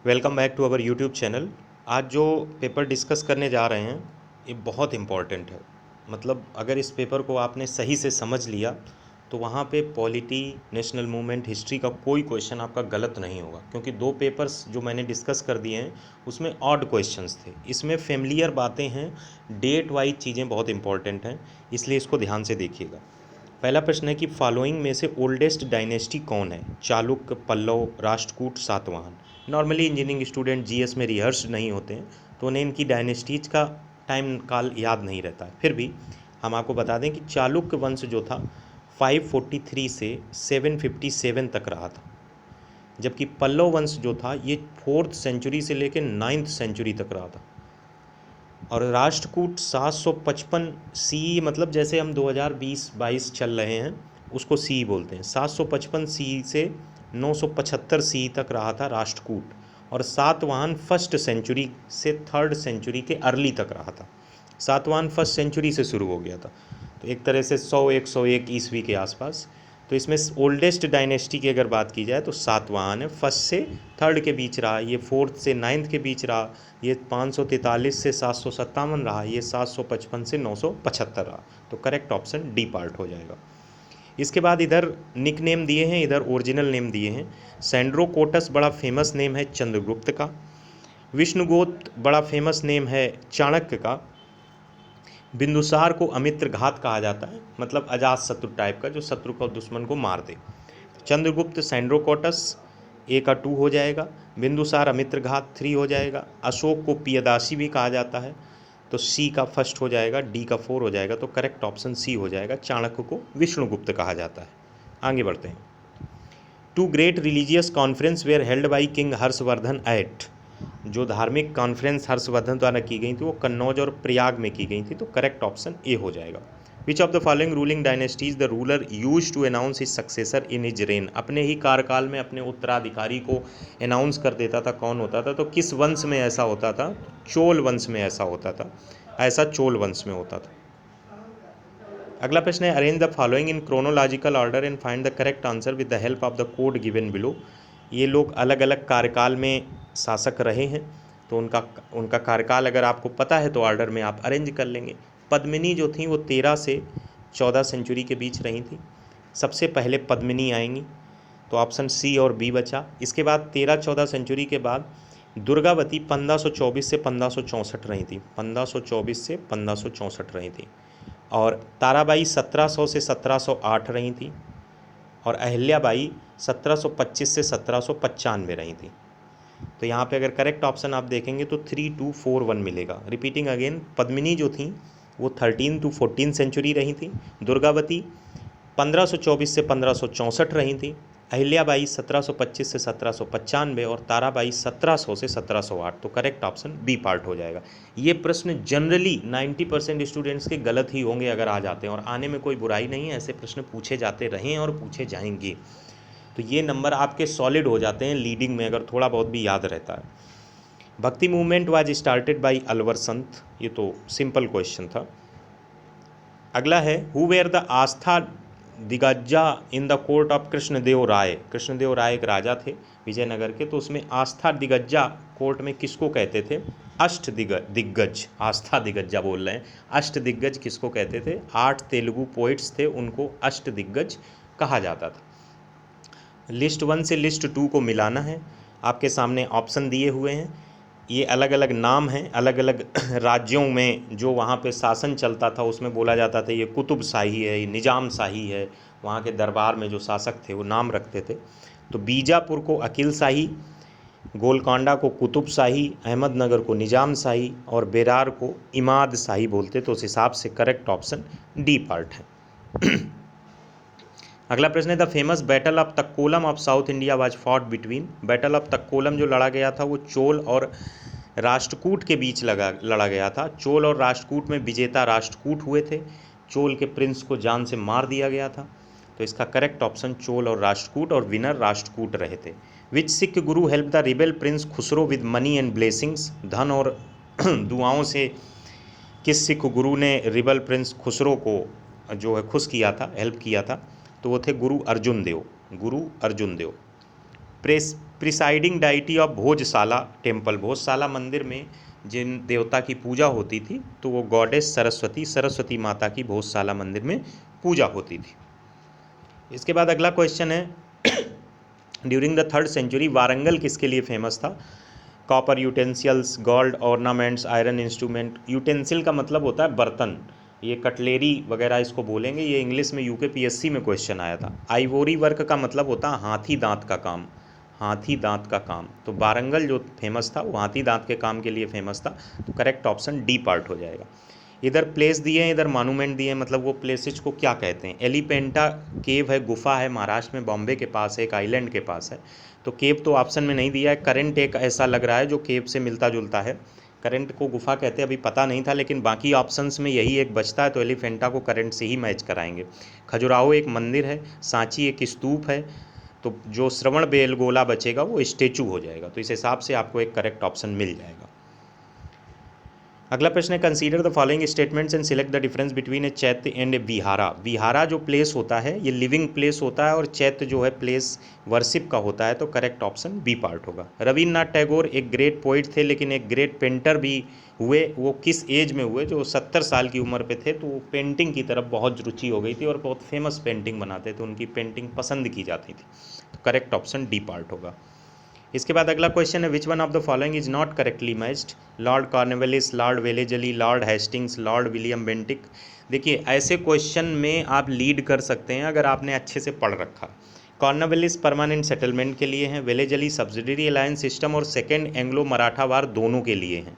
Welcome back to our YouTube channel. आज जो paper discuss करने जा रहे हैं ये बहुत इम्पॉर्टेंट है। मतलब अगर इस पेपर को आपने सही से समझ लिया तो वहाँ पे पॉलिटी, नेशनल मूवमेंट, हिस्ट्री का कोई क्वेश्चन आपका गलत नहीं होगा, क्योंकि दो पेपर्स जो मैंने डिस्कस कर दिए हैं उसमें ऑड क्वेश्चंस थे। इसमें फेमिलियर बातें हैं, डेट वाइज चीज़ें बहुत इंपॉर्टेंट हैं, इसलिए इसको ध्यान से देखिएगा। पहला प्रश्न है कि फॉलोइंग में से ओल्डेस्ट डायनेस्टी कौन है? Chalukya, Pallava, Rashtrakuta, Satavahana. Normally engineering student GS में रिहर्स नहीं होते हैं तो उन्हें इनकी डायनेस्टीज का टाइम काल याद नहीं रहता है। फिर भी हम आपको बता दें कि चालुक्य वंश जो था 543 से 757 तक रहा था, जबकि पल्लव वंश जो था ये 4th सेंचुरी से लेकर 9th सेंचुरी तक रहा था। और राष्ट्रकूट 755 सी, मतलब जैसे हम 2020-22 चल रहे हैं उसको सी बोलते हैं। 755 सी से 975 सी तक रहा था राष्ट्रकूट, और सातवाहन 1st सेंचुरी से 3rd सेंचुरी के अर्ली तक रहा था। सातवाहन 1st सेंचुरी से शुरू हो गया था, तो एक तरह से 101 ईस्वी के आसपास। तो इसमें ओल्डेस्ट डायनेस्टी की अगर बात की जाए तो सातवाहन है, 1st से 3rd के बीच रहा, ये 4th से 9th के बीच रहा, ये 543 से 757 रहा, ये 755 से 975 रहा। तो करेक्ट ऑप्शन डी पार्ट हो जाएगा। इसके बाद इधर निक नेम दिए हैं, इधर ओरिजिनल नेम दिए हैं। सैंड्रोकोटस बड़ा फेमस नेम है चंद्रगुप्त का। विष्णुगुप्त बड़ा फेमस नेम है चाणक्य का। बिंदुसार को अमित्र घात कहा जाता है, मतलब अजात शत्रु टाइप का, जो शत्रु को, दुश्मन को मार दे। चंद्रगुप्त सैंड्रोकोटस ए का 2 हो जाएगा, बिंदुसार अमित्र घात 3 हो जाएगा। अशोक को पियदासी भी कहा जाता है, तो सी का 1st हो जाएगा, डी का 4 हो जाएगा। तो करेक्ट ऑप्शन सी हो जाएगा। चाणक्य को विष्णुगुप्त कहा जाता है। आगे बढ़ते हैं। 2 great religious conference were held by king Harshavardhana at. जो धार्मिक कॉन्फ्रेंस हर्षवर्धन द्वारा की गई थी वो कन्नौज और प्रयाग में की गई थी, तो करेक्ट ऑप्शन ए हो जाएगा। Which of the following ruling dynasties the ruler use to announce his successor in his reign. अपने ही कार्यकाल में अपने उत्तराधिकारी को अनाउंस कर देता था, कौन होता था? तो किस वंश में ऐसा होता था? चोल वंश में ऐसा होता था, ऐसा चोल वंश में होता था। अगला प्रश्न है arrange the following in chronological order and find the correct answer with the help of the code given below. ये लोग अलग अलग कार्यकाल में शासक रहे हैं, तो उनका कार्यकाल अगर आपको पता है तो ऑर्डर में आप अरेंज कर लेंगे। पद्मिनी जो थी वो 13 से 14 सेंचुरी के बीच रही थी। सबसे पहले पद्मिनी आएंगी, तो ऑप्शन सी और बी बचा। इसके बाद 13-14 सेंचुरी के बाद दुर्गावती 1524 से 1564 रही थी, 1524 से 1564 रही थी। और ताराबाई 1700 से 1708 रही थी, और अहिल्याबाई 1725 से 1795 रही थी। तो यहाँ पे अगर करेक्ट ऑप्शन आप देखेंगे तो 3241 मिलेगा। रिपीटिंग अगेन, पद्मिनी जो थी वो 13 to 14 सेंचुरी रही थी, दुर्गावती 1524 से 1564 रही थी, अहिल्याबाई 1725 से 1795 और ताराबाई 1700 से 1708। तो करेक्ट ऑप्शन बी पार्ट हो जाएगा। ये प्रश्न जनरली 90% स्टूडेंट्स के गलत ही होंगे अगर आ जाते हैं, और आने में कोई बुराई नहीं है, ऐसे प्रश्न पूछे जाते रहे हैं और पूछे जाएंगे, तो ये नंबर आपके सॉलिड हो जाते हैं लीडिंग में अगर थोड़ा बहुत भी याद रहता है। Bhakti movement was started by Alvar संत, ये तो सिंपल क्वेश्चन था। अगला है who were the Ashta Diggaja in the court of Krishnadeva Raya. Krishnadeva Raya एक राजा थे विजयनगर के, तो उसमें आस्था दिग्गजा कोर्ट में किसको कहते थे? अष्ट दिग्गज। आस्था दिग्गजा बोल रहे हैं, अष्ट दिग्गज किसको कहते थे? 8 तेलुगु पोइट्स थे, उनको अष्ट दिग्गज कहा जाता था। लिस्ट 1 से लिस्ट 2 को मिलाना है। आपके सामने ऑप्शन दिए हुए हैं, ये अलग अलग नाम हैं, अलग अलग राज्यों में जो वहाँ पे शासन चलता था उसमें बोला जाता था ये कुतुब शाही है, ये निज़ाम शाही है। वहाँ के दरबार में जो शासक थे वो नाम रखते थे। तो बीजापुर को अकील शाही, गोलकोंडा को कुतुब शाही, अहमदनगर को निज़ाम शाही और बेरार को इमाद शाही बोलते। तो उस हिसाब से करेक्ट ऑप्शन डी पार्ट है। अगला प्रश्न है the famous battle of Takkolam of South India was fought between. Battle of Takkolam जो लड़ा गया था वो चोल और राष्ट्रकूट के बीच लड़ा गया था। चोल और राष्ट्रकूट में विजेता राष्ट्रकूट हुए थे, चोल के प्रिंस को जान से मार दिया गया था। तो इसका करेक्ट ऑप्शन चोल और राष्ट्रकूट, और विनर राष्ट्रकूट रहे थे। विच सिख गुरु help the rebel Prince Khusro with money and blessings. धन और दुआओं से किस सिख गुरु ने रिबल प्रिंस खुसरो को जो है खुश किया था, हेल्प किया था? तो वो थे गुरु Arjun Dev. Guru Arjun Dev. Presiding deity of Bhojshala temple, Bhojshala मंदिर में जिन देवता की पूजा होती थी तो वो गॉडेस सरस्वती, सरस्वती माता की भोजशाला मंदिर में पूजा होती थी। इसके बाद अगला क्वेश्चन है during the 3rd century Warangal किसके लिए फेमस था? Copper utensils, gold ornaments, iron instrument. Utensil का मतलब होता है बर्तन, ये कटलेरी वगैरह इसको बोलेंगे, ये इंग्लिश में यूके पीएससी में क्वेश्चन आया था। आइवोरी वर्क का मतलब होता है हाथी दांत का काम, हाथी दांत का काम। तो वारंगल जो फेमस था वो हाथी दांत के काम के लिए फेमस था, तो करेक्ट ऑप्शन डी पार्ट हो जाएगा। इधर प्लेस दिए हैं, इधर मॉन्यूमेंट दिए हैं, मतलब वो प्लेसेज को क्या कहते हैं? एलिपेंटा केव है, गुफा है, महाराष्ट्र में बॉम्बे के पास है, एक आइलैंड के पास है। तो केव तो ऑप्शन में नहीं दिया है। करंट एक ऐसा लग रहा है जो केव से मिलता जुलता है, करंट को गुफा कहते हैं, अभी पता नहीं था, लेकिन बाकी ऑप्शंस में यही एक बचता है, तो एलिफेंटा को करंट से ही मैच कराएंगे। खजुराहो एक मंदिर है, सांची एक स्तूप है, तो जो श्रवण बेलगोला बचेगा वो स्टेचू हो जाएगा। तो इस हिसाब से आपको एक करेक्ट ऑप्शन मिल जाएगा। अगला प्रश्न है consider the following statements and select the difference between a chaitya and ए विहारा। विहारा जो प्लेस होता है ये लिविंग प्लेस होता है, और चैत्य जो है प्लेस वर्शिप का होता है, तो करेक्ट ऑप्शन बी पार्ट होगा। रविन्द्रनाथ टैगोर एक ग्रेट पोइट थे, लेकिन एक ग्रेट पेंटर भी हुए। वो किस एज में हुए? जो 70 साल की उम्र पे थे, तो वो पेंटिंग की तरफ बहुत रुचि हो गई थी और बहुत फेमस पेंटिंग बनाते थे, उनकी पेंटिंग पसंद की जाती थी, तो करेक्ट ऑप्शन डी पार्ट होगा। इसके बाद अगला क्वेश्चन है विच one of the following is not correctly matched? Lord Cornwallis, Lord Wellesley, Lord Hastings, Lord William Bentinck. देखिए ऐसे क्वेश्चन में आप लीड कर सकते हैं अगर आपने अच्छे से पढ़ रखा। कॉर्नवेलिस परमानेंट सेटलमेंट के लिए हैं, वेलेजली सब्सिडरी अलायंस सिस्टम और सेकेंड एंग्लो मराठा वार दोनों के लिए हैं।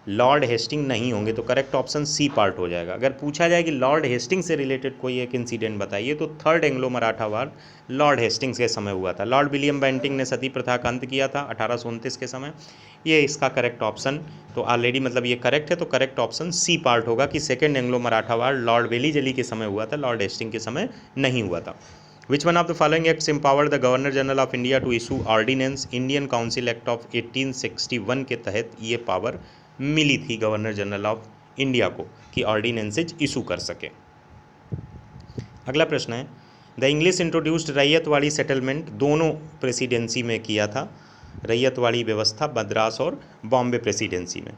लॉर्ड हेस्टिंग नहीं होंगे, तो करेक्ट ऑप्शन सी पार्ट हो जाएगा। अगर पूछा जाए कि लॉर्ड हेस्टिंग से रिलेटेड कोई एक इंसिडेंट बताइए, तो 3rd एंग्लो मराठा वार लॉर्ड हेस्टिंग्स के समय हुआ था। लॉर्ड विलियम बेंटिंक ने सती प्रथा का अंत किया था 1829 के समय, ये इसका करेक्ट ऑप्शन तो ऑलरेडी मतलब ये करेक्ट है, तो करेक्ट ऑप्शन सी पार्ट होगा कि सेकेंड एंग्लो मराठा वार लॉर्ड वेलीजली के समय हुआ था, लॉर्ड हेस्टिंग के समय नहीं हुआ था। Which one of the following acts empowered the governor general of India to issue ordinance? Indian council act of 1861 के तहत ये पावर मिली थी गवर्नर जनरल ऑफ इंडिया को कि ऑर्डिनेंसेज इशू कर सके। अगला प्रश्न है the English introduced ryotwari settlement दोनों प्रेसिडेंसी में किया था, रैयतवाड़ी व्यवस्था मद्रास और बॉम्बे प्रेसिडेंसी में।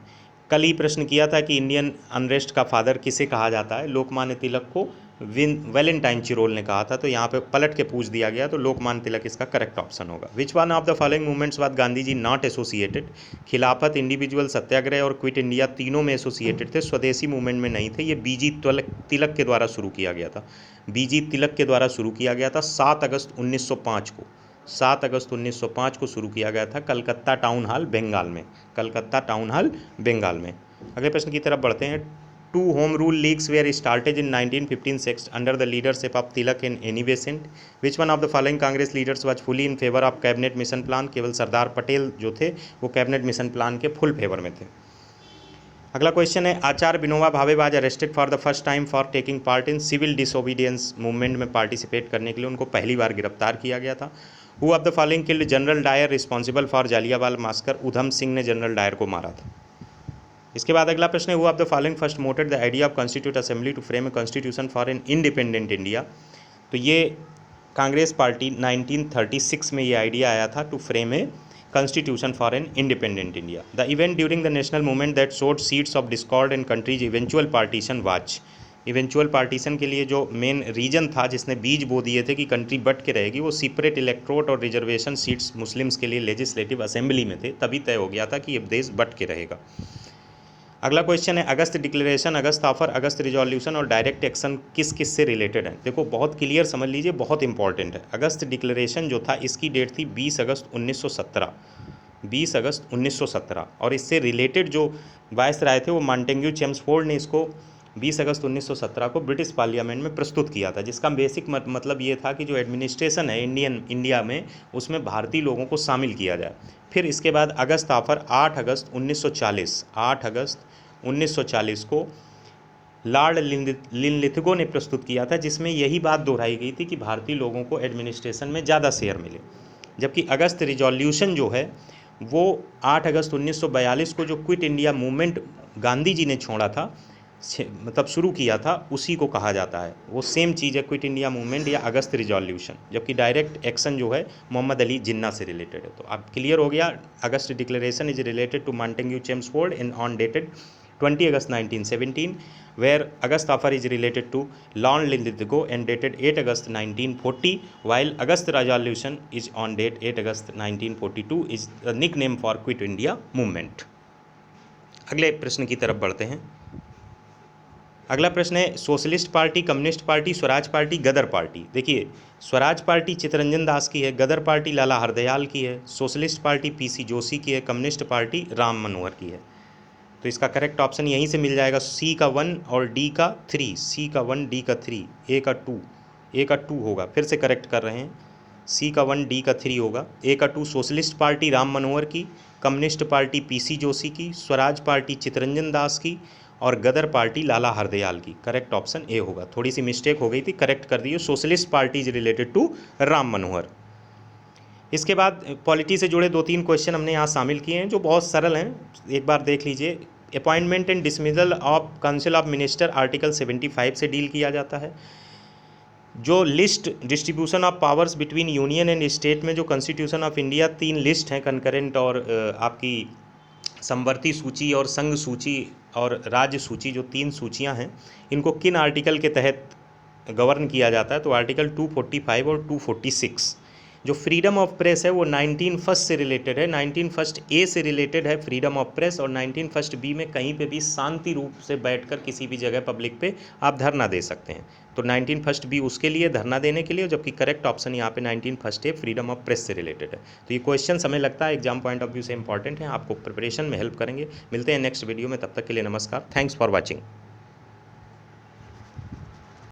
कल ही प्रश्न किया था कि इंडियन अनरेस्ट का फादर किसे कहा जाता है? लोकमान्य तिलक को वैलेंटाइन चिरोल ने कहा था, तो यहाँ पे पलट के पूछ दिया गया, तो लोकमान्य तिलक इसका करेक्ट ऑप्शन होगा। विच one of the following movements वाद गांधी जी नॉट एसोसिएटेड? खिलाफत, इंडिविजुअल सत्याग्रह और क्विट इंडिया तीनों में एसोसिएटेड थे, स्वदेशी मूवमेंट में नहीं थे। ये बीजी तिलक के द्वारा शुरू किया गया था, बीजी तिलक के द्वारा शुरू किया गया था 7 अगस्त 1905 को, 7 अगस्त 1905 को शुरू किया गया था कलकत्ता टाउन हॉल बंगाल में, कलकत्ता टाउन हॉल बंगाल में। अगले प्रश्न की तरफ बढ़ते हैं। 2 home rule leagues were started in 1915 under the leadership of Tilak and Annie Besant? Which one of the following Congress leaders was fully in favour of cabinet mission plan? केवल सरदार पटेल जो थे वो कैबिनेट मिशन प्लान के फुल फेवर में थे। अगला question है Acharya Vinoba Bhave was arrested for the first time for taking part in civil disobedience movement में पार्टिसिपेट करने के लिए उनको पहली बार गिरफ्तार किया गया था। Who of the following killed General Dyer responsible for Jallianwala massacre? Udham Singh ने जनरल डायर को मारा था। इसके बाद अगला प्रश्न है who of the following first mooted the idea of constituent assembly to frame a constitution for an independent India? तो ये कांग्रेस पार्टी 1936 में ये आइडिया आया था to frame a constitution for an independent India. The event during the national movement that sowed seeds of discord and country's eventual partition was? Eventual partition के लिए जो main reason था जिसने बीज बो दिए थे कि कंट्री बट के रहेगी, वो सेपरेट इलेक्ट्रोट और रिजर्वेशन सीट्स मुस्लिम्स के लिए लेजिस्लेटिव असेंबली में थे, तभी तय हो गया था कि ये देश बट के रहेगा। अगला क्वेश्चन है अगस्त डिक्लेरेशन, अगस्त ऑफर, अगस्त रिजोल्यूशन और डायरेक्ट एक्शन किस किस से रिलेटेड है? देखो बहुत क्लियर समझ लीजिए, बहुत इंपॉर्टेंट है। अगस्त डिक्लेरेशन जो था इसकी डेट थी 20 अगस्त 1917, 20 अगस्त 1917, और इससे रिलेटेड जो वायसराय थे वो मॉन्टेग्यू चेम्सफोर्ड ने इसको 20 अगस्त 1917 को ब्रिटिश पार्लियामेंट में प्रस्तुत किया था, जिसका बेसिक मतलब ये था कि जो एडमिनिस्ट्रेशन है इंडिया में उसमें भारतीय लोगों को शामिल किया जाए। फिर इसके बाद अगस्त ऑफर 8 अगस्त 1940, 8 अगस्त 1940 को लॉर्ड लिनलिथगो ने प्रस्तुत किया था, जिसमें यही बात दोहराई गई थी कि भारतीय लोगों को एडमिनिस्ट्रेशन में ज़्यादा शेयर मिले। जबकि अगस्त रिजोल्यूशन जो है वो 8 अगस्त 1942 को जो quit India movement Gandhi ji ने छोड़ा था, मतलब शुरू किया था, उसी को कहा जाता है। वो सेम चीज़ है क्विट इंडिया मूवमेंट या अगस्त रिजोल्यूशन, जबकि डायरेक्ट एक्शन जो है मोहम्मद अली जिन्ना से रिलेटेड है। तो अब क्लियर हो गया, August declaration is related to Montagu Chelmsford in on dated 20 August 1917, where August offer is related to Lord Linlithgow and dated 8 August 1940, while August resolution is on date 8 August 1942 is the nickname for Quit India movement। अगले प्रश्न की तरफ बढ़ते हैं। अगला प्रश्न है, socialist party, communist party, Swaraj party, Ghadar party. देखिए, स्वराज पार्टी चित्तरंजन दास की है, गदर पार्टी लाला हरदयाल की है, सोशलिस्ट पार्टी पीसी जोशी की है, कम्युनिस्ट पार्टी राम मनोहर की है। तो इसका करेक्ट ऑप्शन यहीं से मिल जाएगा, सी का 1 और डी का 3, सी का 1 डी का 3, ए का 2 होगा। फिर से करेक्ट कर रहे हैं, सी का 1 डी का 3 होगा, ए का 2 सोशलिस्ट पार्टी राम मनोहर की, कम्युनिस्ट पार्टी पीसी जोशी की, स्वराज पार्टी चित्तरंजन दास की और गदर पार्टी लाला हरदयाल की। करेक्ट ऑप्शन ए होगा। थोड़ी सी मिस्टेक हो गई थी, करेक्ट कर दिए, socialist party is related to Ram Manohar. इसके बाद पॉलिटी से जुड़े 2-3 क्वेश्चन हमने यहाँ शामिल किए हैं जो बहुत सरल हैं, एक बार देख लीजिए। Appointment and dismissal of council of minister article 75 से डील किया जाता है। जो list distribution of powers between union and state में जो कॉन्स्टिट्यूशन ऑफ इंडिया 3 लिस्ट हैं, कंकरेंट और आपकी समवर्ती सूची और संघ सूची और राज्य सूची, जो 3 सूचियां हैं, इनको किन आर्टिकल के तहत गवर्न किया जाता है? तो आर्टिकल 245 और 246। जो फ्रीडम ऑफ प्रेस है वो 19 फर्स्ट से रिलेटेड है, 19 फर्स्ट ए से रिलेटेड है फ्रीडम ऑफ प्रेस, और 19 फर्स्ट बी में कहीं पे भी शांति रूप से बैठकर किसी भी जगह पब्लिक पे आप धरना दे सकते हैं। तो 19 फर्स्ट बी उसके लिए, धरना देने के लिए, जबकि करेक्ट ऑप्शन यहाँ पे 19 first A freedom of press से रिलेटेड है। तो ये क्वेश्चन हमें लगता है एग्जाम पॉइंट ऑफ व्यू से इंपॉर्टेंट है, आपको प्रिपरेशन में हेल्प करेंगे। मिलते हैं नेक्स्ट वीडियो में, तब तक के लिए नमस्कार, थैंक्स फॉर वॉचिंग।